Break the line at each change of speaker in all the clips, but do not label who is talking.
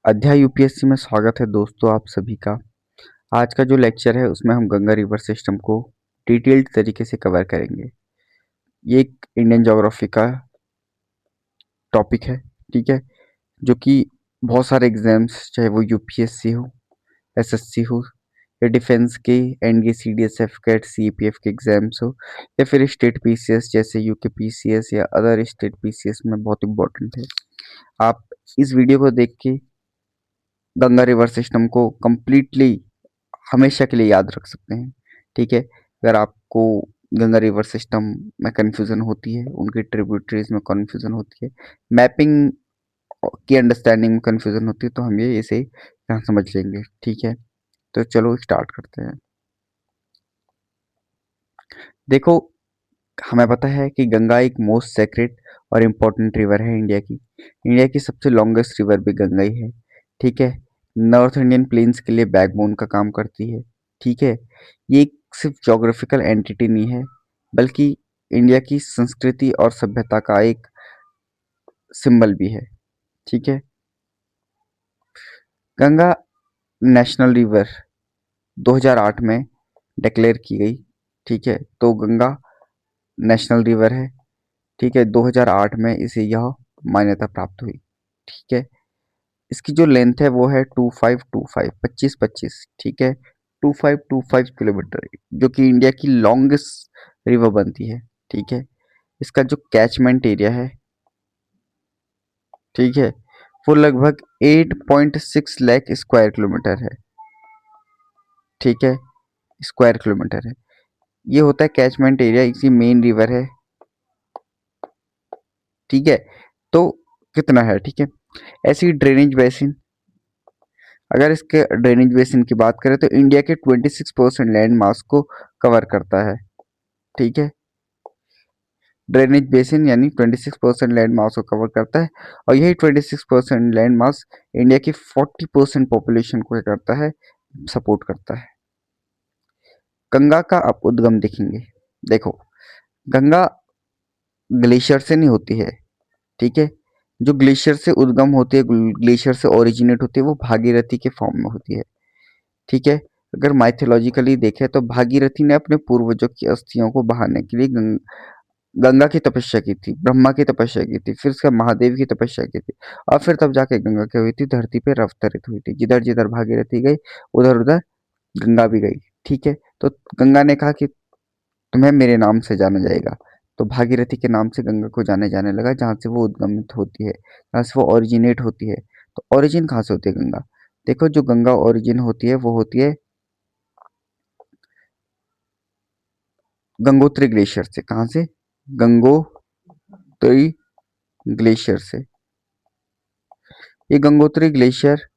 अध्याय यूपीएससी में स्वागत है दोस्तों आप सभी का। आज का जो लेक्चर है उसमें हम गंगा रिवर सिस्टम को डिटेल्ड तरीके से कवर करेंगे। ये एक इंडियन ज्योग्राफी का टॉपिक है, ठीक है, जो कि बहुत सारे एग्जाम्स, चाहे वो यूपीएससी हो, एसएससी हो, या डिफेंस के एनडीए सीडीएसएफ कैट सीपीएफ के एग्जाम्स हो, या फिर स्टेट पीसीएस जैसे यूके पीसीएस या अदर स्टेट पीसीएस में बहुत इंपॉर्टेंट है। आप इस वीडियो को देख के गंगा रिवर सिस्टम को कंप्लीटली हमेशा के लिए याद रख सकते हैं, ठीक है। अगर आपको गंगा रिवर सिस्टम में कन्फ्यूज़न होती है, उनकी ट्रिब्यूटरीज में कन्फ्यूज़न होती है, मैपिंग की अंडरस्टैंडिंग में कन्फ्यूज़न होती है, तो हम ये इसे यहाँ समझ लेंगे, ठीक है। तो चलो स्टार्ट करते हैं। देखो, हमें पता है कि गंगा एक मोस्ट सेक्रेड और इम्पोर्टेंट रिवर है इंडिया की सबसे लॉन्गेस्ट रिवर भी गंगा ही है, ठीक है। नॉर्थ इंडियन प्लेन्स के लिए बैकबोन का काम करती है, ठीक है। ये एक सिर्फ जोग्राफिकल एंटिटी नहीं है, बल्कि इंडिया की संस्कृति और सभ्यता का एक सिंबल भी है, ठीक है। गंगा नेशनल रिवर 2008 में डिक्लेयर की गई, ठीक है। तो गंगा नेशनल रिवर है, ठीक है। 2008 में इसे यह मान्यता प्राप्त हुई, ठीक है। इसकी जो लेंथ है वो है 2525 2525, ठीक है। 2525 किलोमीटर, जो कि इंडिया की लॉन्गेस्ट रिवर बनती है, ठीक है। इसका जो कैचमेंट एरिया है, ठीक है, वो लगभग 8.6 लाख स्क्वायर किलोमीटर है, ठीक है। स्क्वायर किलोमीटर है, ये होता है कैचमेंट एरिया। इसी मेन रिवर है, ठीक है। तो कितना है, ठीक है। ऐसी ड्रेनेज बेसिन, अगर इसके ड्रेनेज बेसिन की बात करें तो इंडिया के 26% लैंड मास को कवर करता है, ठीक है। ड्रेनेज बेसिन यानी 26% लैंड मास को कवर करता है, और यही 26% लैंड मास इंडिया की 40% पॉपुलेशन को क्या करता है, सपोर्ट करता है। गंगा का आप उद्गम देखेंगे, देखो, गंगा ग्लेशियर से नहीं होती है, ठीक है। जो ग्लेशियर से उद्गम होती है, ग्लेशियर से ओरिजिनेट होती है, वो भागीरथी के फॉर्म में होती है, ठीक है। अगर माइथोलॉजिकली देखें तो भागीरथी ने अपने पूर्वजों की अस्थियों को बहाने के लिए गंगा की तपस्या की थी, ब्रह्मा की तपस्या की थी, फिर उसका महादेव की तपस्या की थी, और फिर तब जाके गंगा क्या हुई थी, धरती पे अवतरित हुई थी। जिधर जिधर भागीरथी गई, उधर उधर गंगा भी गई, ठीक है। तो गंगा ने कहा कि तुम्हें मेरे नाम से जाना जाएगा, तो भागीरथी के नाम से गंगा को जाने जाने लगा, जहाँ से वो उद्गमित होती है, जहाँ से वो ओरिजिनेट होती है। तो ओरिजिन कहाँ से होती है गंगा, देखो, जो गंगा ओरिजिन होती है वो होती है गंगोत्री ग्लेशियर से। कहाँ से, गंगोत्री ग्लेशियर से। ये गंगोत्री ग्लेशियर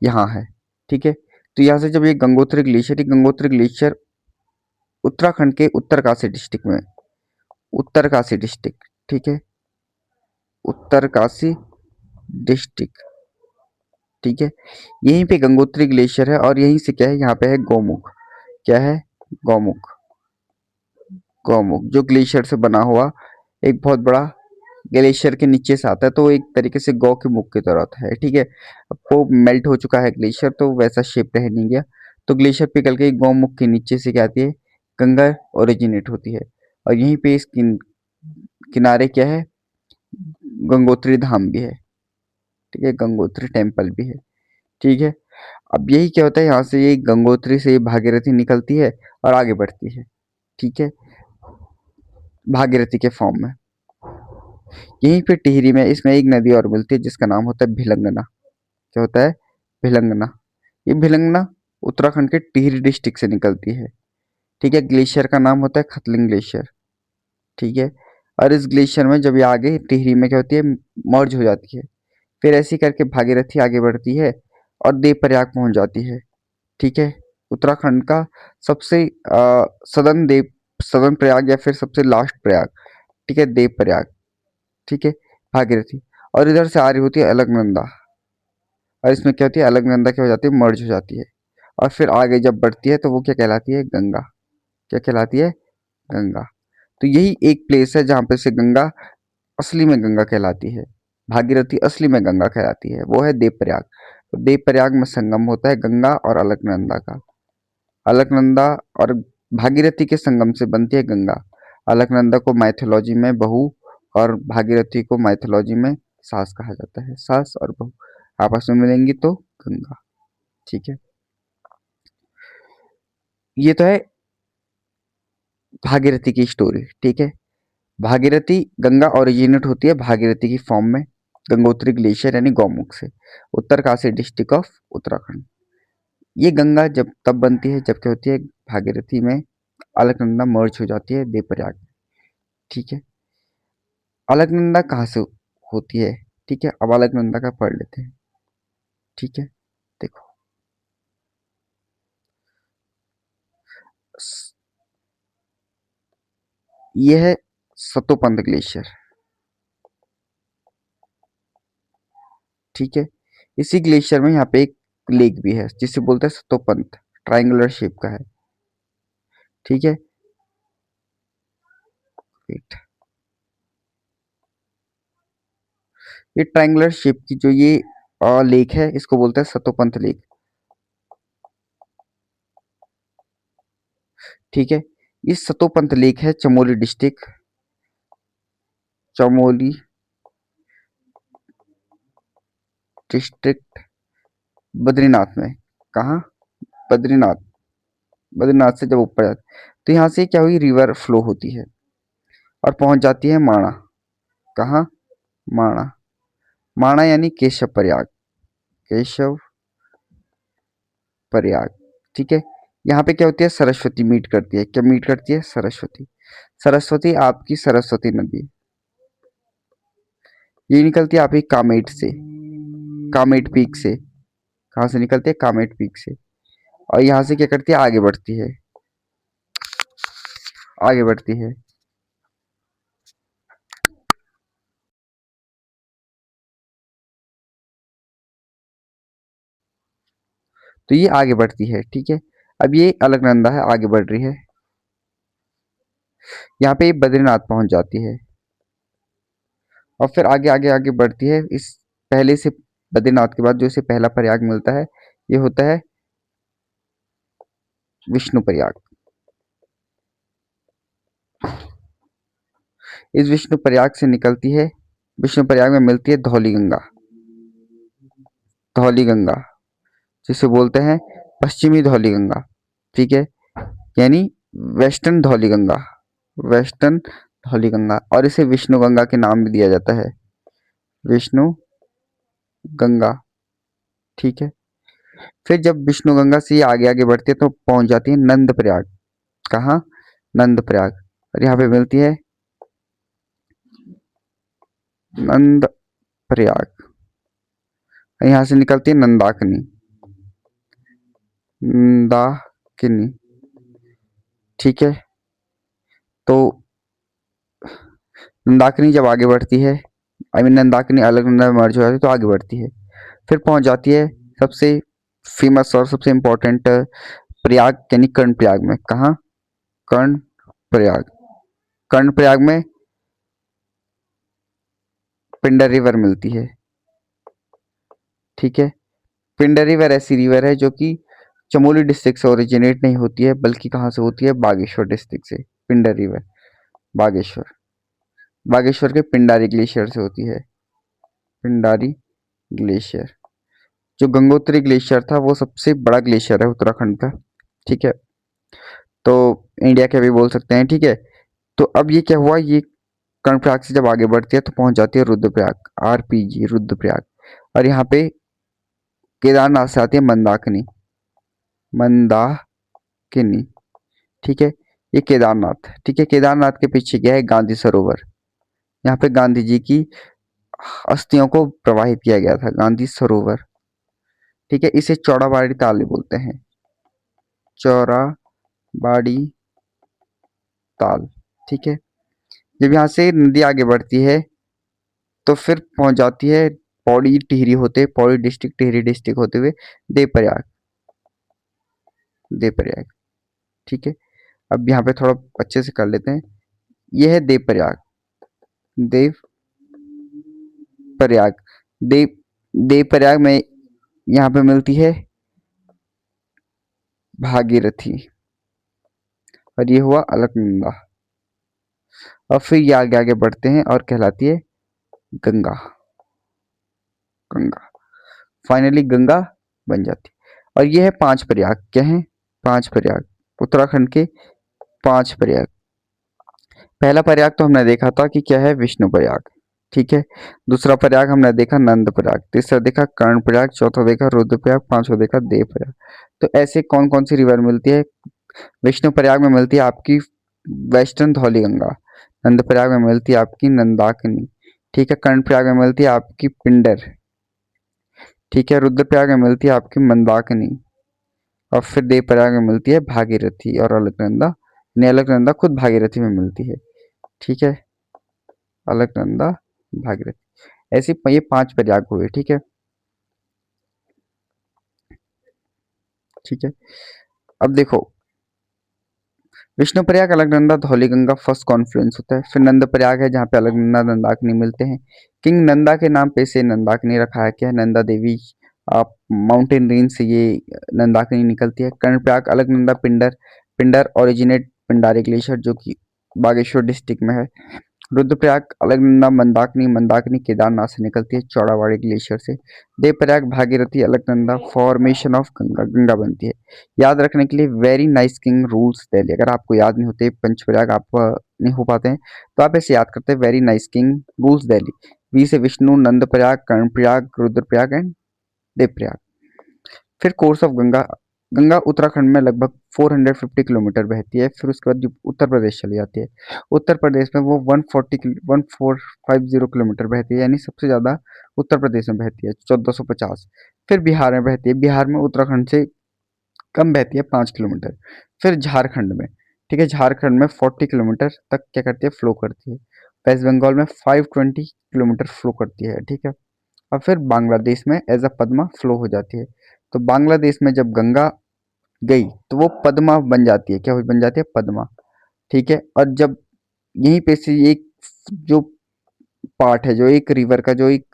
यहाँ है, ठीक है। तो यहाँ से जब ये गंगोत्री ग्लेशियर उत्तराखंड के उत्तरकाशी डिस्ट्रिक्ट में, उत्तरकाशी डिस्ट्रिक्ट, ठीक है, उत्तरकाशी डिस्ट्रिक्ट, ठीक है। यहीं पे गंगोत्री ग्लेशियर है, और यहीं से क्या है, यहाँ पे है गौमुख। क्या है, गौमुख। गौमुख जो ग्लेशियर से बना हुआ एक बहुत बड़ा ग्लेशियर के नीचे से आता है, तो एक तरीके से गौ के मुख की तरह होता है, ठीक है। अब वो मेल्ट हो चुका है ग्लेशियर, तो वैसा शेप रह नहीं गया, तो ग्लेशियर पिघल के गौमुख के नीचे से क्या आती है, गंगा ओरिजिनेट होती है। और यहीं पे इस किनारे क्या है, गंगोत्री धाम भी है, ठीक है, गंगोत्री टेम्पल भी है, ठीक है। अब यही क्या होता है, यहाँ से ये गंगोत्री से ये भागीरथी निकलती है और आगे बढ़ती है, ठीक है, भागीरथी के फॉर्म में। यहीं पे टिहरी में इसमें एक नदी और मिलती है जिसका नाम होता है भिलंगना। क्या होता है, भिलंगना। ये भिलंगना उत्तराखंड के टिहरी डिस्ट्रिक्ट से निकलती है, ठीक है। ग्लेशियर का नाम होता है खतलिंग ग्लेशियर, ठीक है। और इस ग्लेशियर में जब ये आगे टिहरी में क्या होती है, मर्ज हो जाती है, फिर ऐसी करके भागीरथी आगे बढ़ती है और देवप्रयाग पहुंच जाती है, ठीक है। उत्तराखंड का सबसे सदन सदन प्रयाग या फिर सबसे लास्ट प्रयाग, ठीक है, देवप्रयाग, ठीक है, भागीरथी। और इधर से आ रही होती है अलकनंदा, और इसमें क्या होती है, अलकनंदा क्या हो जाती है, मर्ज हो जाती है, और फिर आगे जब बढ़ती है तो वो क्या कहलाती है, गंगा। क्या कहलाती है, गंगा। तो यही एक प्लेस है जहाँ पे से गंगा असली में गंगा कहलाती है, भागीरथी असली में गंगा कहलाती है, वो है देवप्रयाग। तो देवप्रयाग में संगम होता है गंगा और अलकनंदा का। अलकनंदा और भागीरथी के संगम से बनती है गंगा। अलकनंदा को माइथोलॉजी में बहू और भागीरथी को माइथोलॉजी में सास कहा जाता है। सास और बहू आपस में मिलेंगी तो गंगा। ठीक है, ये तो है भागीरथी की स्टोरी। ठीक है, भागीरथी गंगा ओरिजिनेट होती है भागीरथी की फॉर्म में गंगोत्री ग्लेशियर यानी गौमुख से, उत्तरकाशी डिस्ट्रिक्ट ऑफ उत्तराखंड। ये गंगा जब तब बनती है जब क्या होती है भागीरथी में अलकनंदा मर्ज हो जाती है देवप्रयाग में। ठीक है, अलकनंदा कहाँ से होती है? ठीक है, अब अलकनंदा का पढ़ लेते हैं। ठीक है, देखो ये है सतोपंथ ग्लेशियर। ठीक है, इसी ग्लेशियर में यहाँ पे एक लेक भी है जिसे बोलते हैं सतोपंथ, ट्राइंगुलर शेप का है। ठीक है, वेट, ये ट्राइंगुलर शेप की जो ये लेक है इसको बोलते हैं सतोपंथ लेक। ठीक है, इस सतोपंथ लेक है चमोली डिस्ट्रिक्ट, चमोली डिस्ट्रिक्ट बद्रीनाथ में। कहाँ? बद्रीनाथ। बद्रीनाथ से जब ऊपर जाते तो यहाँ से क्या हुई रिवर फ्लो होती है और पहुंच जाती है माणा। कहाँ? माणा। माणा यानी केशव प्रयाग, केशव प्रयाग। ठीक है, यहाँ पे क्या होती है सरस्वती मीट करती है। क्या मीट करती है? सरस्वती। सरस्वती आपकी सरस्वती नदी ये निकलती है आपकी कामेट से, कामेट पीक से। कहाँ से निकलती है? कामेट पीक से। और यहाँ से क्या करती है आगे बढ़ती है, आगे बढ़ती है। तो ये आगे बढ़ती है। ठीक है, अब ये अलकनंदा है आगे बढ़ रही है, यहाँ पे ये बद्रीनाथ पहुंच जाती है और फिर आगे आगे आगे बढ़ती है। इस पहले से बद्रीनाथ के बाद जो इसे पहला प्रयाग मिलता है ये होता है विष्णु प्रयाग। इस विष्णु प्रयाग से निकलती है, विष्णु प्रयाग में मिलती है धौली गंगा, धौली गंगा जिसे बोलते हैं पश्चिमी धौली गंगा। ठीक है, यानी वेस्टर्न धौली गंगा, वेस्टर्न धौली गंगा। और इसे विष्णु गंगा के नाम भी दिया जाता है, विष्णु गंगा। ठीक है, फिर जब विष्णु गंगा से ये आगे आगे बढ़ती है तो पहुंच जाती है नंद प्रयाग। कहाँ? नंद प्रयाग। और यहाँ पे मिलती है नंद प्रयाग। यहाँ से निकलती है नंदाकिनी, नंदाकिनी। ठीक है, तो नंदाकिनी जब आगे बढ़ती है, आई मीन नंदाकिनी अलकनंदा में मर्ज हो जाती है तो आगे बढ़ती है, फिर पहुंच जाती है सबसे फेमस और सबसे इम्पोर्टेंट प्रयाग यानी कर्ण प्रयाग में। कहाँ? कर्ण प्रयाग। कर्ण प्रयाग में पिंडर रिवर मिलती है। ठीक है, पिंडर रिवर ऐसी रिवर है जो कि चमोली डिस्ट्रिक्ट से ओरिजिनेट नहीं होती है बल्कि कहाँ से होती है? बागेश्वर डिस्ट्रिक्ट से। पिंडर रिवर बागेश्वर, बागेश्वर के पिंडारी ग्लेशियर से होती है, पिंडारी ग्लेशियर। जो गंगोत्री ग्लेशियर था वो सबसे बड़ा ग्लेशियर है उत्तराखंड का। ठीक है, तो इंडिया के भी बोल सकते हैं। ठीक है, तो अब ये क्या हुआ, ये कर्णप्रयाग से जब आगे बढ़ती है तो पहुंच जाती है रुद्रप्रयाग, आरपीजी रुद्रप्रयाग। और यहाँ पे केदारनाथ से आती है मंदाकिनी, मंदाकिनी। ठीक है, ये केदारनाथ। ठीक है, केदारनाथ के पीछे क्या है? गांधी सरोवर। यहाँ पे गांधी जी की अस्थियों को प्रवाहित किया गया था, गांधी सरोवर। ठीक है, इसे चौड़ाबाड़ी ताल भी बोलते हैं, चौराबाड़ी ताल। ठीक है, जब यहाँ से नदी आगे बढ़ती है तो फिर पहुंच जाती है पौड़ी टिहरी होते, पौड़ी डिस्ट्रिक्ट टिहरी डिस्ट्रिक्ट होते हुए देवप्रयाग, देवप्रयाग। ठीक है, अब यहाँ पे थोड़ा अच्छे से कर लेते हैं। ये है देवप्रयाग, देव प्रयाग, देव देव प्रयाग में यहाँ पे मिलती है भागीरथी, और ये हुआ अलकनंदा। और फिर ये आगे आगे बढ़ते हैं और कहलाती है गंगा। गंगा फाइनली गंगा बन जाती है। और ये है 5 प्रयाग। क्या है? 5 प्रयाग, उत्तराखंड के 5 प्रयाग। पहला प्रयाग तो हमने देखा था कि क्या है, विष्णु प्रयाग, ठीक है। दूसरा प्रयाग हमने देखा नंद प्रयाग, तीसरा देखा कर्ण प्रयाग, चौथा देखा रुद्र प्रयाग, पांचवा देखा देव प्रयाग। तो ऐसे कौन कौन सी रिवर मिलती है? विष्णु प्रयाग में मिलती है आपकी वेस्टर्न धौली गंगा, नंद प्रयाग में मिलती है आपकी नंदाकिनी, ठीक है। कर्ण प्रयाग में मिलती है आपकी पिंडर, ठीक है। रुद्र प्रयाग में मिलती है आपकी मंदाकिनी, और फिर देव प्रयाग में मिलती है भागीरथी, और अलकनंदा, अलकनंदा खुद भागीरथी में मिलती है, ठीक है। अलकनंदा, भागीरथी, ऐसे ये 5 प्रयाग हुए, ठीक है। ठीक है, अब देखो, विष्णु प्रयाग, अलकनंदा, धौलीगंगा फर्स्ट कॉन्फ्लुएंस होता है। फिर नंद प्रयाग है जहाँ पे अलकनंदा नंदाकिनी मिलते हैं। किंग नंदा के नाम पे इसे नंदाकिनी रखा है। क्या है? नंदा देवी आप माउंटेन रेंज से ये नंदाकिनी निकलती है। कर्ण प्रयाग, अलकनंदा, पिंडर, पिंडर ओरिजिनेट पिंडारी ग्लेशियर जो कि बागेश्वर डिस्ट्रिक्ट में है। रुद्रप्रयाग, अलकनंदा, मंदाकिनी, मंदाकिनी केदारनाथ से निकलती है चौड़ावाड़ी ग्लेशियर से। देवप्रयाग, भागीरथी, अलकनंदा फॉर्मेशन ऑफ गंगा, गंगा बनती है। याद रखने के लिए very nice king rules Delhi, अगर आपको याद नहीं होते पंचप्रयाग आप नहीं हो पाते हैं तो आप ऐसे याद करते हैं very nice king rules Delhi. We say Vishnu, Nand Prayag, Karnaprayag, Rudraprayag and Devprayag. फिर कोर्स ऑफ गंगा, गंगा उत्तराखंड में लगभग 450 किलोमीटर बहती है। फिर उसके बाद उत्तर प्रदेश चली जाती है। उत्तर प्रदेश में वो 1450 किलोमीटर बहती है, यानी सबसे ज़्यादा उत्तर प्रदेश में बहती है 1450। फिर बिहार में बहती है, बिहार में उत्तराखंड से कम बहती है 5 किलोमीटर। फिर झारखंड में, ठीक है, झारखंड में 40 किलोमीटर तक क्या करती है, फ्लो करती है। वेस्ट बंगाल में 520 किलोमीटर फ्लो करती है, ठीक है। और फिर बांग्लादेश में एज अ पद्मा फ्लो हो जाती है। तो बांग्लादेश में जब गंगा गई तो वो पद्मा बन जाती है। क्या बन जाती है? पद्मा, ठीक है। और जब यहीं पे से एक जो पार्ट है, जो एक रिवर का जो एक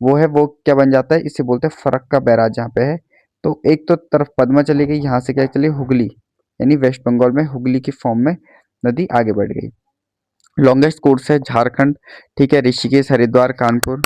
वो है, वो क्या बन जाता है, इसे बोलते हैं फरक्का बैराज जहाँ पे है। तो एक तो तरफ पद्मा चली गई, यहाँ से क्या चली, हुगली, यानी वेस्ट बंगाल में हुगली की फॉर्म में नदी आगे बढ़ गई। लॉन्गेस्ट कोर्स है झारखंड, ठीक है, ऋषिकेश, हरिद्वार, कानपुर।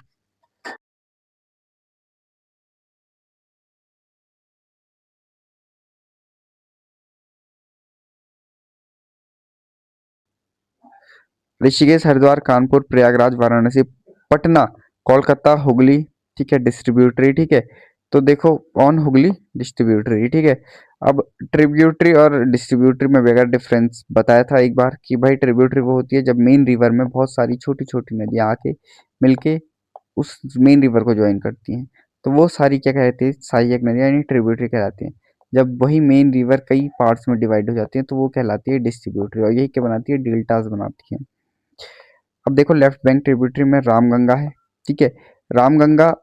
ऋषिकेश, हरिद्वार, कानपुर, प्रयागराज, वाराणसी, पटना, कोलकाता, हुगली, ठीक है, डिस्ट्रीब्यूटरी, ठीक है। तो देखो ऑन हुगली डिस्ट्रीब्यूटरी, ठीक है। अब ट्रिब्यूटरी और डिस्ट्रीब्यूटरी में बगैर डिफरेंस बताया था एक बार कि भाई ट्रिब्यूटरी वो होती है जब मेन रिवर में बहुत सारी छोटी छोटी नदियाँ आके मिलके उस मेन रिवर को ज्वाइन करती हैं, तो वो सारी क्या कहते हैं, सहायक नदियाँ यानी ट्रिब्यूटरी कहलाती हैं। जब वही मेन रिवर कई पार्ट्स में डिवाइड हो जाती है तो वो कहलाती है डिस्ट्रीब्यूटरी, और यही क्या बनाती है, डेल्टास बनाती है। अब देखो लेफ्ट बैंक ट्रिब्यूटरी में रामगंगा है, ठीक है। रामगंगा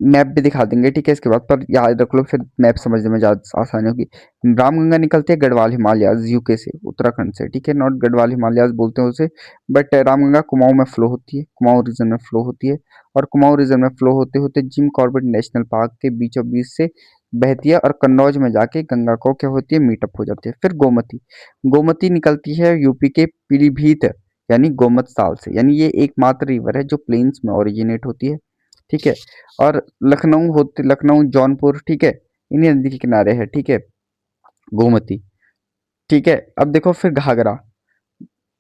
मैप भी दिखा देंगे, ठीक है, इसके बाद, पर याद रख लो फिर मैप समझने में ज़्यादा आसानी होगी। रामगंगा निकलती है गढ़वाल हिमालयाज यूके से, उत्तराखंड से, ठीक है। नॉट गढ़वाल हिमालयाज बोलते हैं उसे, बट रामगंगा कुमाऊं में फ्लो होती है, कुमाऊं रीजन में फ्लो होती है। और कुमाऊं रीजन में फ्लो होते होते जिम कॉर्बेट नेशनल पार्क के बीचों बीच से बहती है और कन्नौज में जाके गंगा को क्या होती है, मीटअप हो जाती है। फिर गोमती, गोमती निकलती है यूपी के पीलीभीत यानी गोमत साल से, यानी ये एकमात्र रिवर है जो प्लेन्स में ओरिजिनेट होती है, ठीक है। और लखनऊ होते, लखनऊ, जौनपुर, ठीक है, इन्हीं नदी के किनारे है, ठीक है, गोमती, ठीक है। अब देखो फिर घाघरा,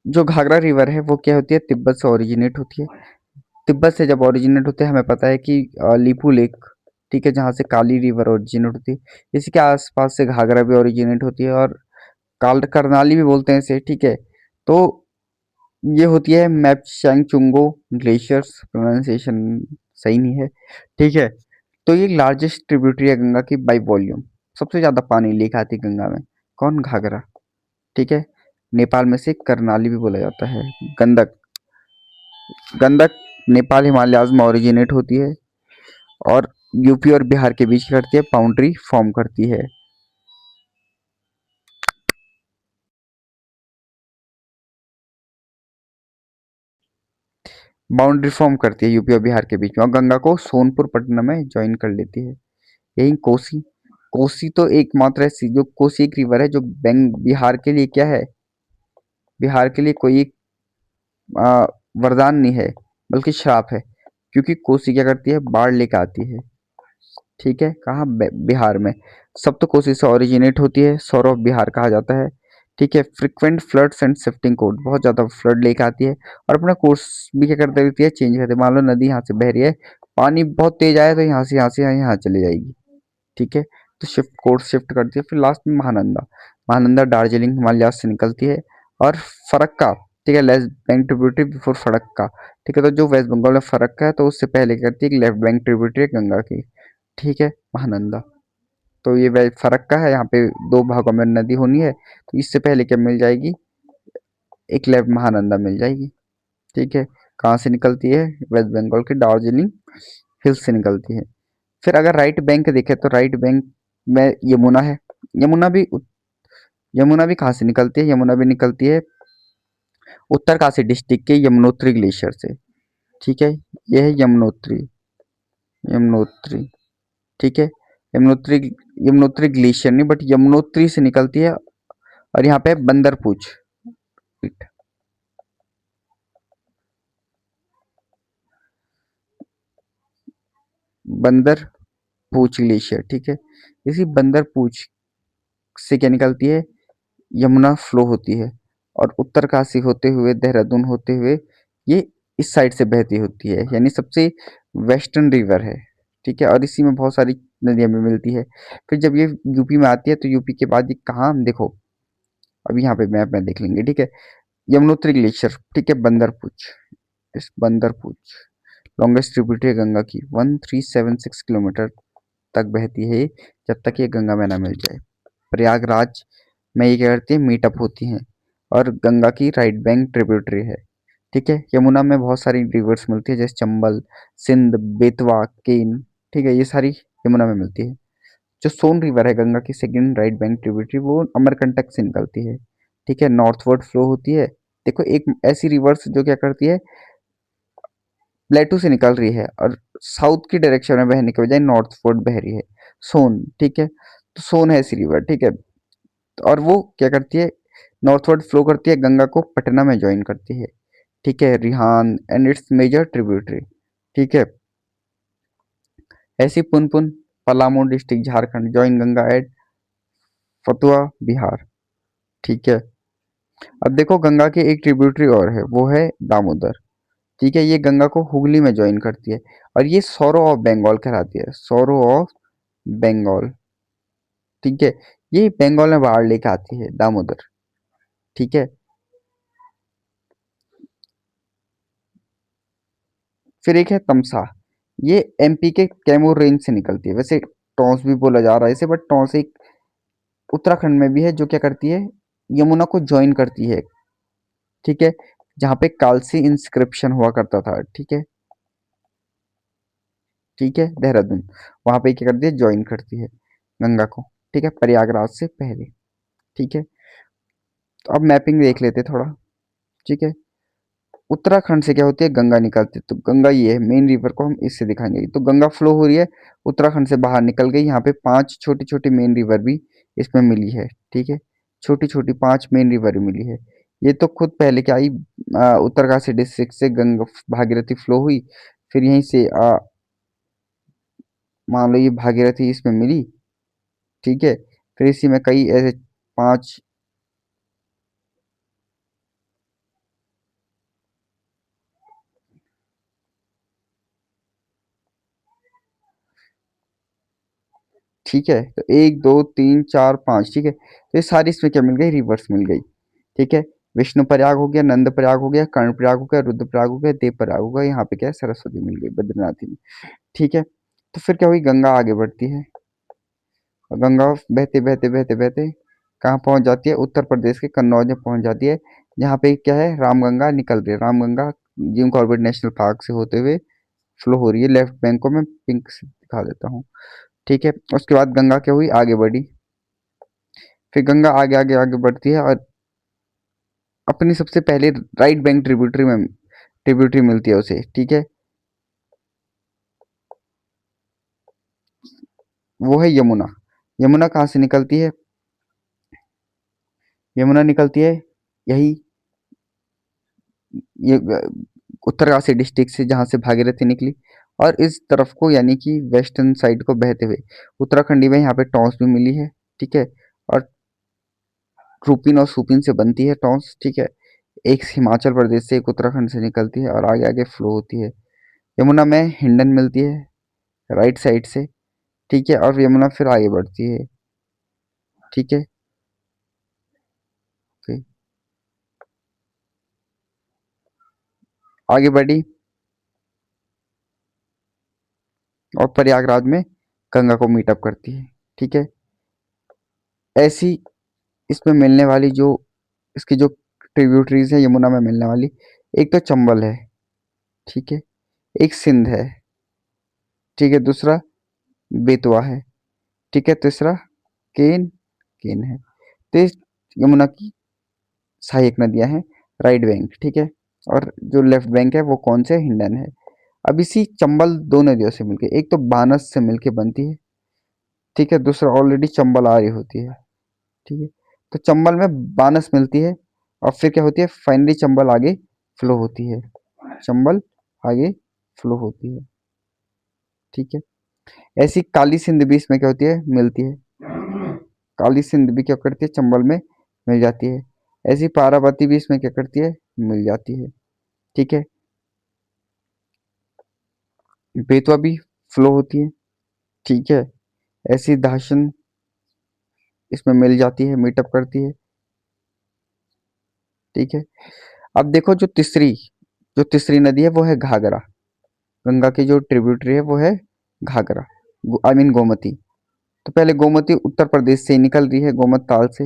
जो घाघरा रिवर है वो क्या होती है, तिब्बत से ओरिजिनेट होती है। तिब्बत से जब ओरिजिनेट होते हैं हमें पता है कि लिपू लेक, ठीक है, जहाँ से काली रिवर ओरिजिनेट होती है, इसी के आसपास से घाघरा भी ओरिजिनेट होती है, और काल करनाली भी बोलते हैं इसे, ठीक है। तो ये होती है मैपशैंगचुंगो ग्लेशियर्स, प्रोनाउंसिएशन सही नहीं है, ठीक है। तो ये लार्जेस्ट ट्रिब्यूटरी है गंगा की बाई वॉल्यूम, सबसे ज़्यादा पानी लेके आती है गंगा में, कौन, घाघरा, ठीक है। नेपाल में से करनाली भी बोला जाता है। गंडक, गंडक नेपाल हिमालयाज में ओरिजिनेट होती है और यूपी और बिहार के बीच करती है, बाउंड्री फॉर्म करती है। बाउंड्री फॉर्म करती है यूपी और बिहार के बीच में, और गंगा को सोनपुर पटना में ज्वाइन कर लेती है। यही कोसी। कोसी तो एकमात्र ऐसी जो कोसी एक रिवर है जो बिहार के लिए क्या है, बिहार के लिए कोई आ, वरदान नहीं है बल्कि श्राप है, क्योंकि कोसी क्या करती है, बाढ़ लेकर आती है। ठीक है, कहाँ, बिहार में। सब तो कोसी से ओरिजिनेट होती है, सौर ऑफ बिहार कहा जाता है। ठीक है, frequent floods and shifting code, बहुत ज्यादा फ्लड लेके आती है, और अपना कोर्स भी क्या करते रहती है, चेंज करते, मान लो नदी यहाँ से बह रही है, पानी बहुत तेज आया तो यहाँ चली जाएगी। ठीक है, तो शिफ्ट कोर्स शिफ्ट करती है। फिर लास्ट में महानंदा। महानंदा दार्जिलिंग हिमालय से निकलती है, और फरक्का, ठीक है, left bank tributary before Farakka. ठीक है, तो जो वेस्ट बंगाल में फरक्का है तो उससे पहले क्या करती है, एक लेफ्ट बैंक ट्रिब्यूटरी है गंगा की। ठीक है, महानंदा। तो ये फरक्का है, यहाँ पे दो भागों में नदी होनी है, तो इससे पहले क्या मिल जाएगी, एक लेफ्ट महानंदा मिल जाएगी। ठीक है, कहाँ से निकलती है, वेस्ट बंगाल के दार्जिलिंग हिल्स से निकलती है। फिर अगर राइट बैंक देखें तो राइट बैंक में यमुना है। यमुना भी यमुना भी कहाँ से निकलती है, यमुना भी निकलती है उत्तरकाशी डिस्ट्रिक्ट के यमुनोत्री ग्लेशियर से। ठीक है, यह है यमुनोत्री। यमुनोत्री। ठीक है, यमुनोत्री। यमुनोत्री ग्लेशियर नहीं, बट यमुनोत्री से निकलती है, और यहाँ पे बंदरपूछ। बंदर पूछ ग्लेशियर। ठीक है, इसी बंदर पूछ से क्या निकलती है, यमुना फ्लो होती है, और उत्तरकाशी होते हुए देहरादून होते हुए ये इस साइड से बहती होती है, यानी सबसे वेस्टर्न रिवर है। ठीक है, और इसी में बहुत सारी नदियां भी मिलती है। फिर जब ये यूपी में आती है तो यूपी के बाद ये कहाँ, देखो अभी यहाँ पे मैप में देख लेंगे। ठीक है, यमुनोत्री ग्लेशियर, ठीक है, बंदरपूछ। इस बंदरपूछ लॉन्गेस्ट ट्रिब्यूटरी है गंगा की, 1376 किलोमीटर तक बहती है जब तक ये गंगा में ना मिल जाए। प्रयागराज में ये क्या करती है, मीटअप होती हैं, और गंगा की राइट बैंक ट्रिब्यूटरी है। ठीक है, यमुना में बहुत सारी रिवर्स मिलती है, जैसे चंबल, सिंध, बेतवा, केन। ठीक है, ये सारी यमुना में मिलती है। जो सोन रिवर है गंगा की सेकंड राइट बैंक ट्रिब्यूटरी, वो अमरकंटक से निकलती है। ठीक है, नॉर्थवर्ड फ्लो होती है। देखो, एक ऐसी रिवर्स जो क्या करती है, प्लेटू से निकल रही है और साउथ की डायरेक्शन में बहने के बजाय नॉर्थवर्ड बह रही है, सोन। ठीक है, तो सोन है ऐसी रिवर। ठीक है, और वो क्या करती है, नॉर्थवर्ड फ्लो करती है, गंगा को पटना में ज्वाइन करती है। ठीक है, Rihand and its major tributary. ठीक है, ऐसी Punpun, Palamu district Jharkhand, join Ganga at Fatuha Bihar. ठीक है, अब देखो गंगा की एक ट्रिब्यूटरी और है, वो है दामोदर। ठीक है, ये गंगा को हुगली में ज्वाइन करती है, और ये सौरो ऑफ बंगाल कहलाती है, सौरो ऑफ बंगाल। ठीक है, ये बंगाल में बाहर लेके आती है दामोदर। ठीक है, फिर एक है तमसा, ये एमपी के कैमूर रेंज से निकलती है। वैसे टॉन्स भी बोला जा रहा है इसे, बट टॉन्स एक उत्तराखंड में भी है जो क्या करती है, यमुना को ज्वाइन करती है। ठीक है, जहाँ पे कालसी इंस्क्रिप्शन हुआ करता था। ठीक है, ठीक है, देहरादून, वहां पे क्या करती है, ज्वाइन करती है गंगा को। ठीक है, प्रयागराज से पहले। ठीक है, तो अब मैपिंग देख लेते थोड़ा। ठीक है, उत्तराखंड से क्या होती है, गंगा निकलती है, तो गंगा ये है मेन रिवर को हम इससे दिखाएंगे। तो गंगा फ्लो हो रही है, उत्तराखंड से बाहर निकल गई, यहाँ पे 5 छोटी छोटी मेन रिवर भी इसमें मिली है। ठीक है, छोटी छोटी 5 मेन रिवर मिली है। ये तो खुद पहले क्या आई, उत्तरकाशी डिस्ट्रिक्ट से गंगा भागीरथी फ्लो हुई, फिर यहीं से मान लो ये भागीरथी इसमें मिली। ठीक है, फिर इसी में कई ऐसे 5। ठीक है, तो 1 2 3 4 5। ठीक है, तो ये सारी इसमें क्या मिल गई, रिवर्स मिल गई। ठीक है, विष्णु प्रयाग हो गया, नंद प्रयाग हो गया, कर्ण प्रयाग हो गया, रुद्र प्रयाग हो गया, देव प्रयाग हो गया, यहाँ पे क्या है, सरस्वती मिल गई बद्रीनाथी में। ठीक है, तो फिर क्या हुई, गंगा आगे बढ़ती है, और गंगा बहते बहते बहते बहते कहाँ पहुंच जाती है, उत्तर प्रदेश के कन्नौज में पहुंच जाती है, जहाँ पे क्या है, रामगंगा निकल रही है। Ramganga Jim Corbett national park से होते हुए फ्लो हो रही है। लेफ्ट बैंक को मैं पिंक से दिखा देता हूँ। ठीक है, उसके बाद गंगा क्या हुई, आगे बढ़ी। फिर गंगा आगे आगे आगे बढ़ती है, और अपनी सबसे पहले राइट बैंक ट्रिब्यूटरी मिलती है उसे, ठीक है, वो है यमुना। यमुना कहाँ से निकलती है? यमुना निकलती है यही ये उत्तरकाशी डिस्ट्रिक्ट से, जहाँ से भागीरथी निकली, और इस तरफ को यानी कि वेस्टर्न साइड को बहते हुए उत्तराखंडी में यहाँ पे टॉन्स भी मिली है, ठीक है, और रूपिन और सुपिन से बनती है टॉन्स, ठीक है। एक हिमाचल प्रदेश से, एक उत्तराखंड से निकलती है और आगे आगे फ्लो होती है। यमुना में हिंडन मिलती है राइट साइड से, ठीक है, और यमुना फिर आगे बढ़ती है, ठीक है। ओके, आगे बढ़ी और प्रयागराज में गंगा को मीटअप करती है, ठीक है। ऐसी इसमें मिलने वाली जो इसकी जो ट्रिब्यूटरीज है यमुना में मिलने वाली, एक तो चंबल है, ठीक है, एक सिंध है, ठीक है, दूसरा बेतवा है, ठीक है, तीसरा केन केन है। तो इस यमुना की सहायक नदियां हैं राइट बैंक, ठीक है, और जो लेफ्ट बैंक है वो कौन से, हिंडन है। अब इसी चंबल दो नदियों से मिलके, एक तो बानस से मिलके बनती है, ठीक है, दूसरा ऑलरेडी चंबल आ रही होती है, ठीक है। तो चंबल में बानस मिलती है और फिर क्या होती है, फाइनली चंबल आगे फ्लो होती है, चंबल आगे फ्लो होती है, ठीक है। ऐसी काली सिंध भी इसमें क्या होती है, मिलती है, काली सिंध भी क्या करती है, चंबल में मिल जाती है। ऐसी पारावती भी इसमें क्या करती है, मिल जाती है, ठीक है। बेतवा भी फ्लो होती है, ठीक है। ऐसी दाशन इसमें मिल जाती है, मीटअप करती है, ठीक है। अब देखो जो तीसरी नदी है वो है घाघरा। गंगा की जो ट्रिब्यूटरी है वो है घाघरा, आई मीन गोमती। तो पहले गोमती उत्तर प्रदेश से ही निकल रही है, गोमत ताल से,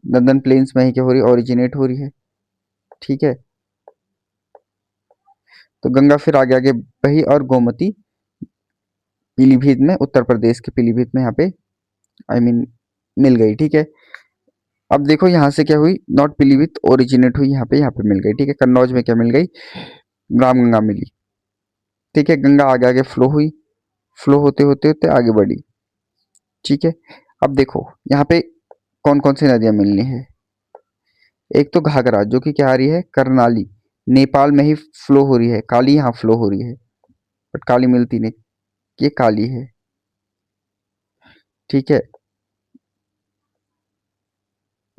नंदन प्लेन्स में ही क्या हो रही है, ओरिजिनेट हो रही है, ठीक है। तो गंगा फिर आगे आगे बही और गोमती पीलीभीत में, उत्तर प्रदेश के पीलीभीत में यहाँ पे आई मीन मिल गई, ठीक है। अब देखो यहाँ से क्या हुई, नॉट पीलीभीत ओरिजिनेट हुई, यहाँ पे मिल गई, ठीक है। कन्नौज में क्या मिल गई, रामगंगा मिली, ठीक है। गंगा आगे आगे फ्लो हुई, फ्लो होते होते होते आगे बढ़ी, ठीक है। अब देखो यहाँ पे कौन कौन सी नदियां मिलनी है। एक तो घाघरा जो कि क्या आ रही है, करनाली, नेपाल में ही फ्लो हो रही है, काली यहाँ फ्लो हो रही है, बट काली मिलती नहीं, ये काली है, ठीक है।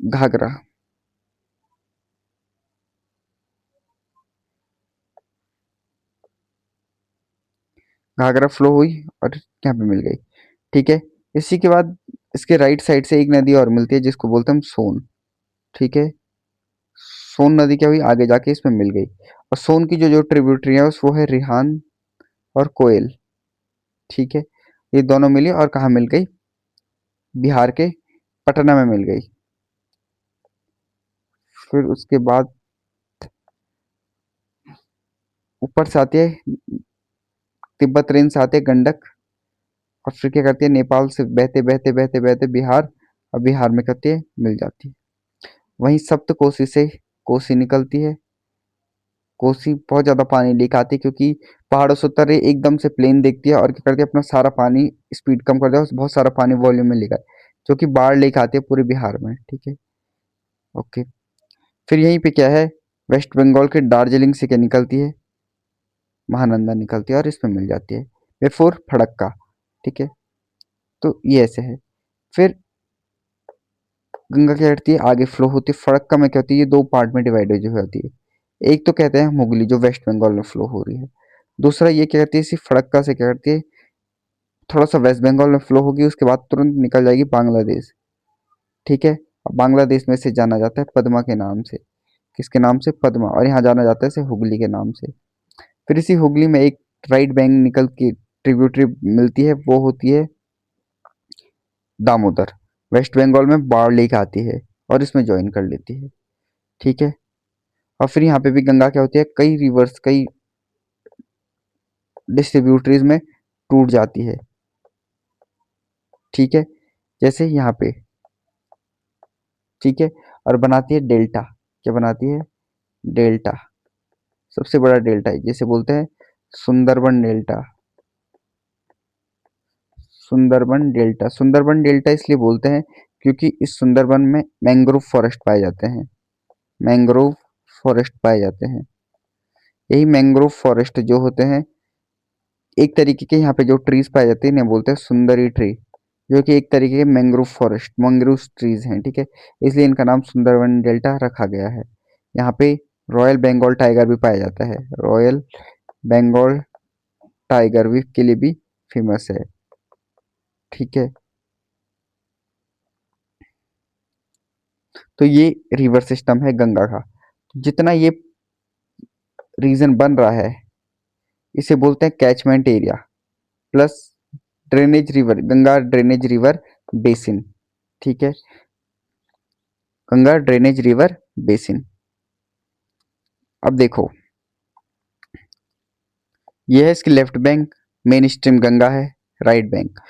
घाघरा, घाघरा फ्लो हुई और यहाँ पे मिल गई, ठीक है। इसी के बाद इसके राइट साइड से एक नदी और मिलती है जिसको बोलते हैं हम सोन, ठीक है। सोन नदी क्या हुई, आगे जाके इसमें मिल गई। और सोन की जो जो ट्रिब्यूटरी है वो है रिहान और कोयल, ठीक है। ये दोनों मिली और कहाँ मिल गई, बिहार के पटना में मिल गई। फिर उसके बाद ऊपर से आती है, तिब्बत रेंज से आते हैं गंडक, और फिर क्या करती है, नेपाल से बहते बहते बहते बहते बिहार, और बिहार में करती है मिल जाती है। वहीं सप्त कोसी से कोसी निकलती है, कोसी बहुत ज्यादा पानी लेके आती है क्योंकि पहाड़ों से उतर रही है, एकदम से प्लेन देखती है और क्या करती है, अपना सारा पानी स्पीड कम कर दिया, बहुत सारा पानी वॉल्यूम में लेकर, जो कि बाढ़ लेके आती है पूरे बिहार में, ठीक है। ओके, फिर यहीं पे क्या है, वेस्ट बंगाल के दार्जिलिंग से क्या निकलती है, महानंदा निकलती है और इसमें मिल जाती है, बिफोर फड़क्का, ठीक है। तो ये ऐसे है। फिर गंगा क्या करती है, आगे फ्लो होती है, फड़क्का में क्या होती है, ये दो पार्ट में डिवाइड हो जाती है। एक तो कहते हैं हुगली जो वेस्ट बंगाल में फ्लो हो रही है, दूसरा ये क्या करती है, इसी फड़क्का से क्या करती है, थोड़ा सा वेस्ट बंगाल में फ्लो होगी, उसके बाद तुरंत निकल जाएगी बांग्लादेश, ठीक है। अब बांग्लादेश में से जाना जाता है पद्मा के नाम से, किसके नाम से, पद्मा, और यहाँ जाना जाता है इसे हुगली के नाम से। फिर इसी हुगली में एक राइट बैंक निकल के ट्रिब्यूटरी मिलती है, वो होती है दामोदर, वेस्ट बंगाल में बाढ़ लेके आती है और इसमें ज्वाइन कर लेती है, ठीक है। और फिर यहाँ पे भी गंगा क्या होती है, कई रिवर्स, कई डिस्ट्रीब्यूटरीज में टूट जाती है, ठीक है, जैसे यहाँ पे, ठीक है, और बनाती है डेल्टा, क्या बनाती है, डेल्टा, सबसे बड़ा डेल्टा है, जिसे बोलते हैं Sundarban delta. Sundarban delta, Sundarban delta इसलिए बोलते हैं क्योंकि इस सुंदरबन में मैंग्रोव फॉरेस्ट पाए जाते हैं, मैंग्रोव फॉरेस्ट पाए जाते हैं। यही मैंग्रोव फॉरेस्ट जो होते हैं, एक तरीके के यहाँ पे जो ट्रीज पाए जाते हैं इन्हें बोलते हैं सुंदरी ट्री, जो कि एक तरीके के मैंग्रोव फॉरेस्ट, मैंग्रोव ट्रीज हैं, ठीक है। इसलिए इनका नाम सुंदरबन डेल्टा रखा गया है। यहाँ पे रॉयल बंगाल टाइगर भी पाया जाता है, रॉयल बंगाल टाइगर भी के लिए भी फेमस है, ठीक है। तो ये रिवर सिस्टम है गंगा का। जितना ये रीजन बन रहा है इसे बोलते हैं catchment area plus drainage river, Ganga drainage river basin, ठीक है, गंगा ड्रेनेज रिवर बेसिन। अब देखो, ये है इसकी left bank, main stream Ganga है, राइट बैंक,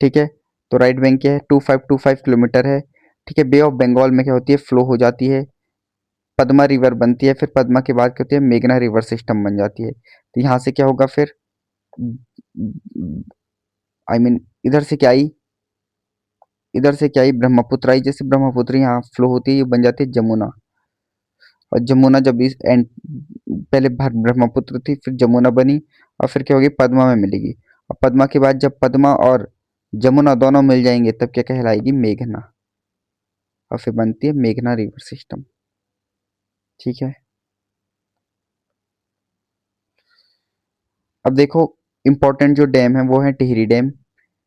ठीक है। तो राइट बैंक क्या है, 2525 किलोमीटर है, ठीक है। बे ऑफ बंगाल में क्या होती है, फ्लो हो जाती है, पद्मा रिवर बनती है, फिर पद्मा के बाद क्या होती है, मेघना रिवर सिस्टम बन जाती है। तो यहाँ से क्या होगा फिर, आई मीन इधर से क्या आई, इधर से क्या आई, ब्रह्मपुत्र आई। जैसे ब्रह्मपुत्र यहाँ फ्लो होती है, ये बन जाती है जमुना। और जमुना जब इस एंड, पहले ब्रह्मपुत्र थी, फिर जमुना बनी, और फिर क्या होगी, पद्मा में मिलेगी। और पद्मा के बाद जब पद्मा और जमुना दोनों मिल जाएंगे तब क्या कहलाएगी, मेघना, और फिर बनती है मेघना रिवर सिस्टम, ठीक है। अब देखो, इंपॉर्टेंट जो डैम है वो है टिहरी डैम,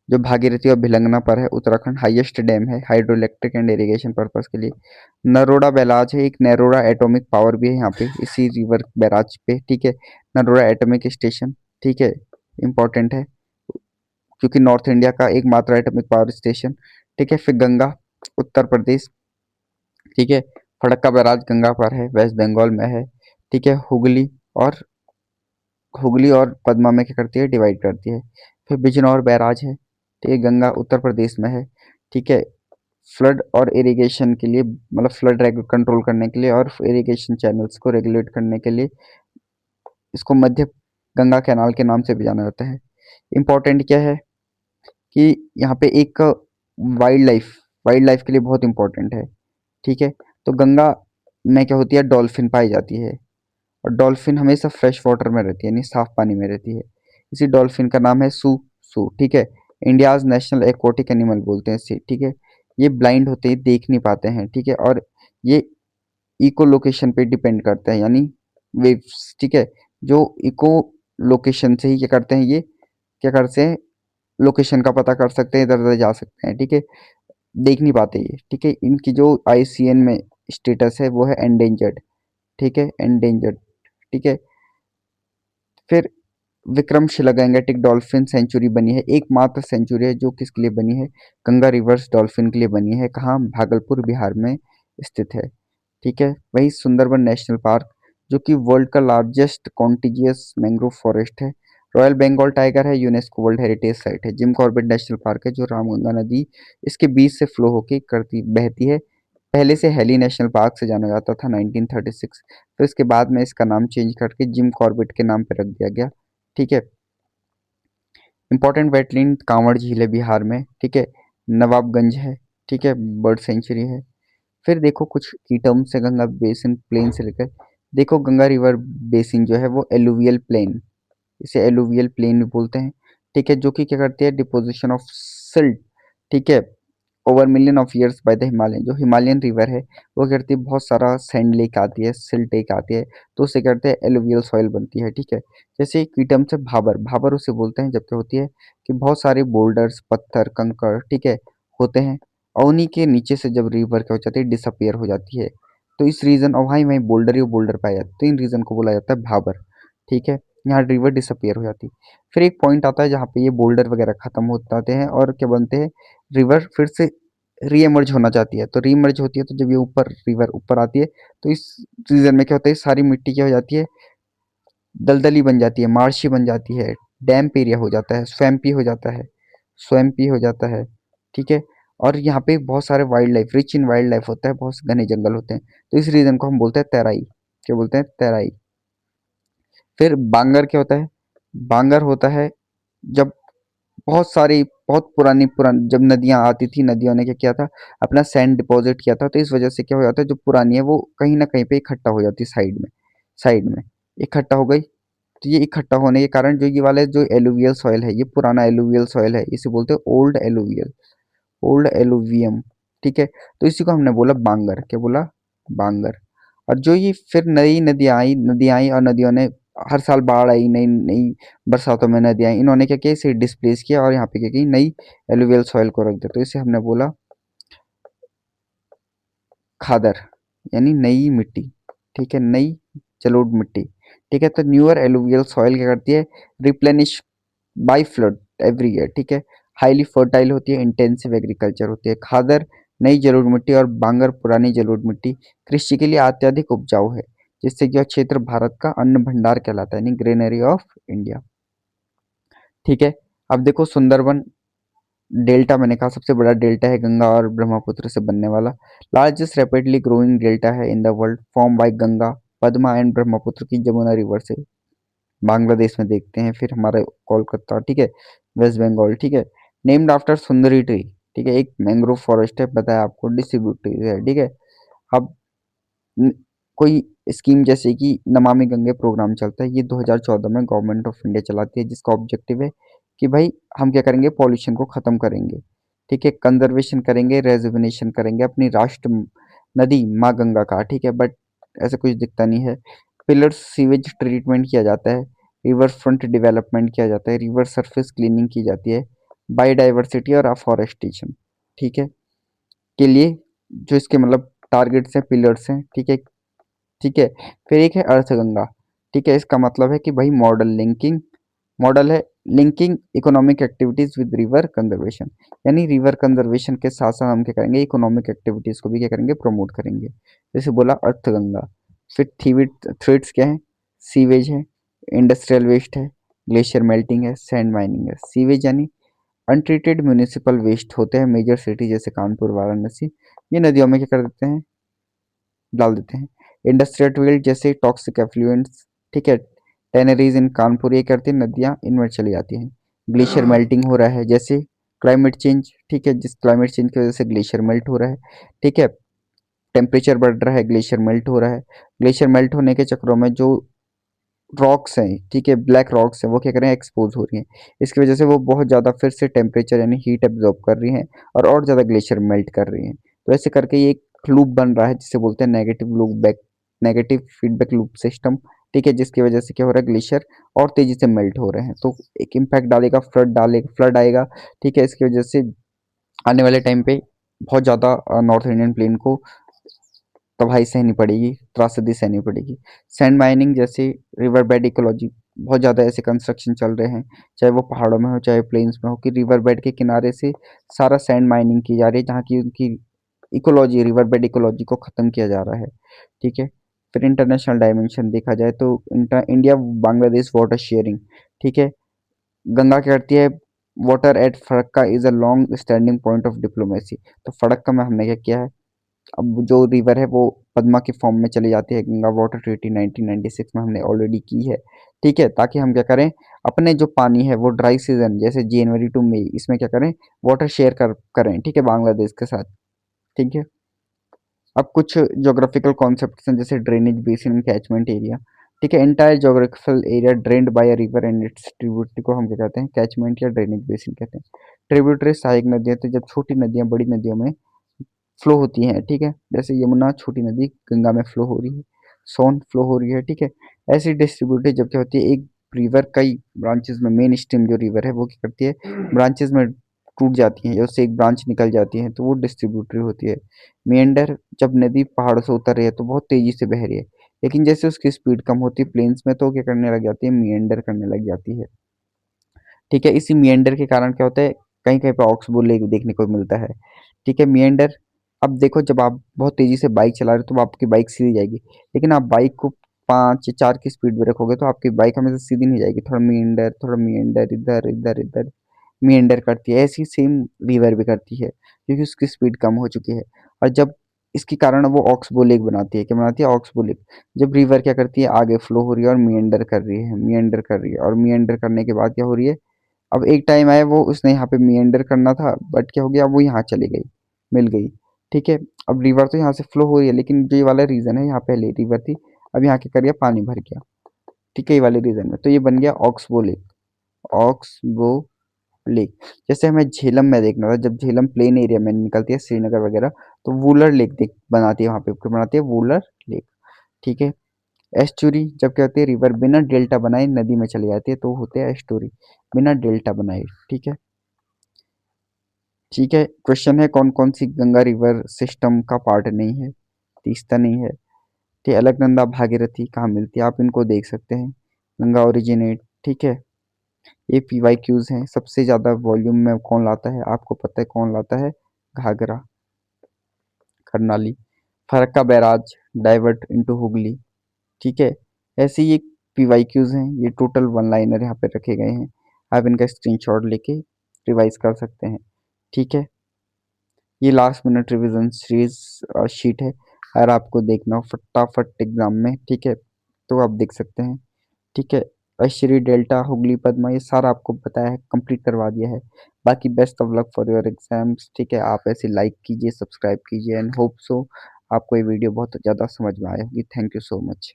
जो भागीरथी और भिलंगना पर है, उत्तराखंड हाईएस्ट डैम है hydro electric and irrigation purpose के लिए। नरोड़ा बैराज है, एक नरोड़ा एटॉमिक पावर भी है यहाँ पे इसी रिवर बैराज पे, ठीक है, नरोड़ा एटॉमिक स्टेशन, ठीक है, इंपॉर्टेंट है क्योंकि नॉर्थ इंडिया का एकमात्र एटॉमिक पावर स्टेशन, ठीक है। फिर गंगा, उत्तर प्रदेश, ठीक है, फड़क्का बैराज गंगा पर है, वेस्ट बंगाल में है, ठीक है। और हुगली और पद्मा में क्या करती है, डिवाइड करती है। फिर बिजनौर बैराज है, ठीक है, गंगा उत्तर प्रदेश में है, ठीक है। फ्लड और इरिगेशन के लिए, मतलब फ्लड कंट्रोल करने के लिए और इरिगेशन चैनल्स को रेगुलेट करने के लिए इसको मध्य गंगा कैनाल के नाम से भी जाना जाता है। इम्पोर्टेंट क्या है कि यहाँ पे एक वाइल्ड लाइफ के लिए बहुत इंपॉर्टेंट है, ठीक है। तो गंगा में क्या होती है, डॉल्फिन पाई जाती है, और डॉल्फिन हमेशा फ्रेश वाटर में रहती है, यानी साफ पानी में रहती है। इसी डॉल्फिन का नाम है सू, ठीक है। इंडियाज नेशनल एक्वाटिक एनिमल बोलते हैं इसे, ठीक है। ये ब्लाइंड होते हैं, देख नहीं पाते हैं, ठीक है, और ये इको लोकेशन पे डिपेंड करते हैं, यानी वेव्स, ठीक है। जो इको लोकेशन से ही क्या करते हैं, ये क्या करते हैं, लोकेशन का पता कर सकते हैं, इधर उधर जा सकते हैं, ठीक है, देख नहीं पाते ये, ठीक है। इनकी जो आईसीएन में स्टेटस है वो है एंडेंजर्ड, ठीक है, एंडेंजर्ड, ठीक है। फिर विक्रमशिला गैंगेटिक डॉल्फिन सेंचुरी बनी है, एकमात्र सेंचुरी है जो किसके लिए बनी है, गंगा रिवर्स डॉल्फिन के लिए बनी है। कहाँ, भागलपुर बिहार में स्थित है, ठीक है। वही सुंदरबन नेशनल पार्क, जो कि वर्ल्ड का लार्जेस्ट कॉन्टिजियस मैंग्रोव फॉरेस्ट है। रॉयल बंगाल टाइगर है, यूनेस्को वर्ल्ड हेरिटेज साइट है। जिम कॉर्बेट नेशनल पार्क है, जो रामगंगा नदी इसके बीच से फ्लो होके करती बहती है। पहले से हेली नेशनल पार्क से जाना जाता था 1936, फिर इसके बाद में इसका नाम चेंज करके जिम कॉर्बेट के नाम पर रख दिया गया, ठीक है। इंपॉर्टेंट वेटलैंड कांवड़ झील है बिहार में, ठीक है, नवाबगंज है, ठीक है, बर्ड सेंचुरी है। फिर देखो कुछ की टर्म्स है गंगा बेसिन प्लेन से लेकर, देखो गंगा रिवर बेसिन जो है वो एलुवियल प्लेन, इसे एलुवियल प्लेन भी बोलते हैं, ठीक है, जो कि क्या करती है, डिपोजिशन ऑफ सिल्ट, ठीक है, over million of years by the Himalayan. जो हिमालयन रिवर है वो क्या करती है, बहुत सारा सैंड लेक आती है, सिल्ट लेक आती है, तो उससे करते हैं एलुवियल सॉइल बनती है, ठीक है। जैसे कीटम से भाबर, भाबर उसे बोलते हैं जब क्या होती है कि बहुत सारे बोल्डर्स, पत्थर, कंकड़, ठीक है, होते हैं, और उन्हीं के नीचे से जब रिवर क्या हो जाती है, डिसअपियर हो जाती है, तो इस रीजन, और वहीं वहीं बोल्डर ही बोल्डर पाए जाते हैं, तो इन रीजन को बोला जाता है भाबर, ठीक है। यहाँ रिवर डिसअपियर हो जाती है। फिर एक पॉइंट आता है जहाँ पे ये बोल्डर वगैरह खत्म हो जाते हैं और क्या बनते हैं, रिवर फिर से रीएमर्ज होना चाहती है। तो रीमर्ज होती है तो जब ये ऊपर रिवर ऊपर आती है तो इस रीजन में क्या होता है, सारी मिट्टी क्या हो जाती है, दलदली बन जाती है, मार्शी बन जाती है, डैम्प एरिया हो जाता है, स्वैम्पी हो जाता है, स्वैम्पी हो जाता है, ठीक है। और यहाँ पे बहुत सारे wild life, rich in wild life होता है, बहुत घने जंगल होते हैं, तो इस रीजन को हम बोलते हैं तराई, क्या बोलते हैं, तराई। फिर बांगर क्या होता है? बांगर होता है जब बहुत सारी बहुत पुरानी पुरानी जब नदियां आती थी, नदियों ने क्या किया था, अपना सैंड डिपॉजिट किया था, तो इस वजह से क्या हो जाता है, जो पुरानी है वो कहीं ना कहीं पे इकट्ठा हो जाती है साइड में इकट्ठा हो गई। तो ये इकट्ठा होने के कारण जो ये वाले जो एलुवियल सॉइल है, ये पुराना एलुवियल सॉइल है, इसे बोलते हैं ओल्ड एलुवियम। ठीक है, तो इसी को हमने बोला बांगर। क्या बोला? बांगर। और जो ये फिर नई नदियां आई और नदियों ने हर साल बाढ़ आई, नई नई बरसातों में नदियां आई, इन्होंने क्या किया, इसे डिस्प्लेस किया और यहाँ पे क्या की नई एलुवियल सॉइल को रख दिया, तो इसे हमने बोला खादर, यानी नई मिट्टी। ठीक है, नई जलोढ़ मिट्टी। ठीक है, तो न्यूअर एलुवियल सॉइल क्या करती है, replenish by flood every year. ठीक है, हाईली फर्टाइल होती है, इंटेंसिव एग्रीकल्चर होती है। खादर नई जलोढ़ मिट्टी और बांगर पुरानी जलोढ़ मिट्टी कृषि के लिए अत्यधिक उपजाऊ है, जिससे कि यह क्षेत्र भारत का अन्न भंडार कहलाता है, यानी ग्रेनरी ऑफ इंडिया। ठीक है, अब देखो सुंदरबन डेल्टा, मैंने कहा सबसे बड़ा डेल्टा है गंगा और ब्रह्मपुत्र से बनने वाला। लार्जेस्ट रैपिडली ग्रोइंग डेल्टा है in the world, form by Ganga, Padma and Brahmaputra की जमुना रिवर से। बांग्लादेश में देखते हैं, फिर हमारे कोलकाता। ठीक है, वेस्ट बंगाल। ठीक है, नेम्ड आफ्टर सुंदरी ट्री। ठीक है, एक मैंग्रोव फॉरेस्ट है, बताया आपको, डिस्ट्रीब्यूटेड है। ठीक है, अब न- कोई स्कीम जैसे कि नमामि गंगे प्रोग्राम चलता है, ये 2014 में गवर्नमेंट ऑफ इंडिया चलाती है, जिसका ऑब्जेक्टिव है कि भाई हम क्या करेंगे, पॉल्यूशन को खत्म करेंगे। ठीक है, कंजर्वेशन करेंगे, रेजुविनेशन करेंगे अपनी राष्ट्र नदी माँ गंगा का। ठीक है, बट ऐसा कुछ दिखता नहीं है। पिलर सीवेज ट्रीटमेंट किया जाता है, रिवर फ्रंट डेवलपमेंट किया जाता है, रिवर सरफेस क्लीनिंग की जाती है, बायोडाइवर्सिटी और अफॉरेस्टेशन। ठीक है, के लिए जो इसके मतलब टारगेट्स हैं, पिलर्स हैं। ठीक है। ठीक है, फिर एक है अर्थगंगा। ठीक है, इसका मतलब है कि भाई मॉडल है linking economic activities with river conservation, यानी रिवर कंजर्वेशन के साथ साथ हम क्या करेंगे, इकोनॉमिक एक्टिविटीज को भी क्या करेंगे, प्रमोट करेंगे। जैसे बोला अर्थगंगा। फिर थ्रेड्स क्या है? सीवेज है, इंडस्ट्रियल वेस्ट है, ग्लेशियर मेल्टिंग है, सैंड माइनिंग है। सीवेज यानी अनट्रीटेड म्यूनिसिपल वेस्ट होते हैं मेजर सिटी जैसे कानपुर, वाराणसी, ये नदियों में क्या कर देते हैं, डाल देते हैं। इंडस्ट्रियल ट्वेल्ट जैसे टॉक्सिक एफ्लुएंट्स। ठीक है, टेनरीज इन कानपुर, ये करती है नदियाँ इनमें चली जाती हैं। ग्लेशियर मेल्टिंग हो रहा है, जैसे क्लाइमेट चेंज। ठीक है, जिस क्लाइमेट चेंज की वजह से ग्लेशियर मेल्ट हो रहा है। ठीक है, टेम्परेचर बढ़ रहा है, ग्लेशियर मेल्ट हो रहा है। ग्लेशियर मेल्ट होने के चक्रों में जो रॉक्स हैं, ठीक है, ब्लैक रॉक्स हैं, वो क्या कर रहे हैं, एक्सपोज हो रही हैं। इसकी वजह से वो बहुत ज़्यादा फिर से टेम्परेचर यानी हीट एब्जॉर्ब कर रही हैं और ज़्यादा ग्लेशियर मेल्ट कर रही हैं। तो ऐसे करके ये एक लूप बन रहा है, जिसे बोलते हैं नेगेटिव फीडबैक लूप सिस्टम। ठीक है, जिसकी वजह से क्या हो रहा है, ग्लेशियर और तेजी से मेल्ट हो रहे हैं, तो एक इम्पैक्ट डालेगा, फ्लड आएगा। ठीक है, इसकी वजह से आने वाले टाइम पे बहुत ज़्यादा नॉर्थ इंडियन प्लेन को तबाही सहनी पड़ेगी, त्रासदी सहनी पड़ेगी। सैंड माइनिंग जैसे रिवर बेड इकोलॉजी, बहुत ज़्यादा ऐसे कंस्ट्रक्शन चल रहे हैं, चाहे वो पहाड़ों में हो चाहे प्लेन्स में हो, कि रिवर बेड के किनारे से सारा सैंड माइनिंग की जा रही है, जहाँ की उनकी इकोलॉजी, रिवर बेड इकोलॉजी को ख़त्म किया जा रहा है। ठीक है, फिर इंटरनेशनल डायमेंशन देखा जाए तो इंडिया बांग्लादेश वाटर शेयरिंग। ठीक है, गंगा क्या करती है, water at Farakka is a long standing point of diplomacy. तो फड़क्का में हमने क्या किया है, अब जो रिवर है वो पद्मा के फॉर्म में चली जाती है। गंगा वाटर ट्रीटी 1996 में हमने ऑलरेडी की है। ठीक है, ताकि हम क्या करें, अपने जो पानी है वो ड्राई सीजन जैसे जनवरी टू मई, इसमें क्या करें, वाटर शेयर करें। ठीक है, बांग्लादेश के साथ। ठीक है, अब कुछ ज्योग्राफिकल कॉन्सेप्ट्स हैं, जैसे ड्रेनेज बेसिन, कैचमेंट एरिया। ठीक है, entire geographical area drained by a river and its tributary को हम क्या कहते हैं, कैचमेंट या ड्रेनेज बेसिन कहते हैं। ट्रिब्यूटरी सहायक नदियां, तो जब छोटी नदियां बड़ी नदियों में फ्लो होती हैं। ठीक है, जैसे यमुना छोटी नदी गंगा में फ्लो हो रही है, सोन फ्लो हो रही है। ठीक है, ऐसी डिस्ट्रीब्यूटेड जब क्या होती है, एक रिवर कई ब्रांचेस में, मेन स्ट्रीम जो रिवर है वो क्या करती है, ब्रांचेस में टूट जाती है, या उससे एक ब्रांच निकल जाती है, तो वो डिस्ट्रीब्यूटरी होती है। मेंढर, जब नदी पहाड़ से उतर रही है तो बहुत तेजी से बह रही है, लेकिन जैसे उसकी स्पीड कम होती है प्लेन्स में, तो क्या करने लग जाती है, मियंडर करने लग जाती है। ठीक है, इसी मियंडर के कारण क्या होता है, कहीं कहीं पे ऑक्सबो लेक देखने को मिलता है। ठीक है, मियंडर, अब देखो जब आप बहुत तेजी से बाइक चला रहे हो तो आपकी बाइक सीधी जाएगी, लेकिन आप बाइक को 5 या 4 की स्पीड में रखोगे तो आपकी बाइक हमेशा सीधी नहीं जाएगी, थोड़ा मियंडर, इधर इधर इधर मियंडर करती है। ऐसी सेम रिवर भी करती है, क्योंकि उसकी स्पीड कम हो चुकी है। और जब इसके कारण वो ऑक्सबो लेक बनाती है। क्या बनाती है? Oxbow lake. जब रिवर क्या करती है, आगे फ्लो हो रही है और मियंडर कर रही है, मियंडर कर रही है, और मियंडर करने के बाद क्या हो रही है, अब एक टाइम आया वो उसने यहाँ पे मियंडर करना था, बट क्या हो गया, वो यहाँ चली गई, मिल गई। ठीक है, अब रिवर तो यहाँ से फ्लो हो रही है, लेकिन जो ये वाला रीजन है, यहाँ पहले रिवर थी, अब यहाँ क्या कर गया, पानी भर गया। ठीक है, ये वाले रीजन में, तो ये बन गया ऑक्सबो लेक। Oxbow lake. जैसे हमें झेलम में देखना था, जब झेलम प्लेन एरिया में निकलती है, श्रीनगर वगैरह, तो वूलर लेक देख बनाती है वहाँ पे, क्या बनाती है, वूलर लेक। ठीक है, एस्चुरी, जब क्या होती है, रिवर बिना डेल्टा बनाए नदी में चली जाती है, तो होते हैं एस्टुरी, बिना डेल्टा बनाए। ठीक है, ठीक है, क्वेश्चन है कौन कौन सी गंगा रिवर सिस्टम का पार्ट नहीं है? तीस्ता नहीं है। ठीक है, अलकनंदा भागीरथी कहाँ मिलती है, आप इनको देख सकते हैं, गंगा ओरिजिनेट। ठीक है, ये पीवाई क्यूज हैं। सबसे ज्यादा वॉल्यूम में कौन लाता है, आपको पता है कौन लाता है? Ghaghara, Karnali. Farakka barrage divert into Hooghly. ठीक है, ऐसे ये पीवाई क्यूज हैं, ये टोटल वन लाइनर यहाँ पे रखे गए हैं, आप इनका स्क्रीनशॉट लेके रिवाइज कर सकते हैं। ठीक है, ये last minute revision series sheet है, अगर आपको देखना हो फटाफट एग्जाम में, ठीक है, तो आप देख सकते हैं। ठीक है, अश्री डेल्टा हुगली पद्मा ये सारा आपको बताया है, कंप्लीट करवा दिया है। बाकी best of luck for your exams. ठीक है, आप ऐसे लाइक कीजिए, सब्सक्राइब कीजिए, एंड होप सो आपको ये वीडियो बहुत ज़्यादा समझ में आया होगी। Thank you so much.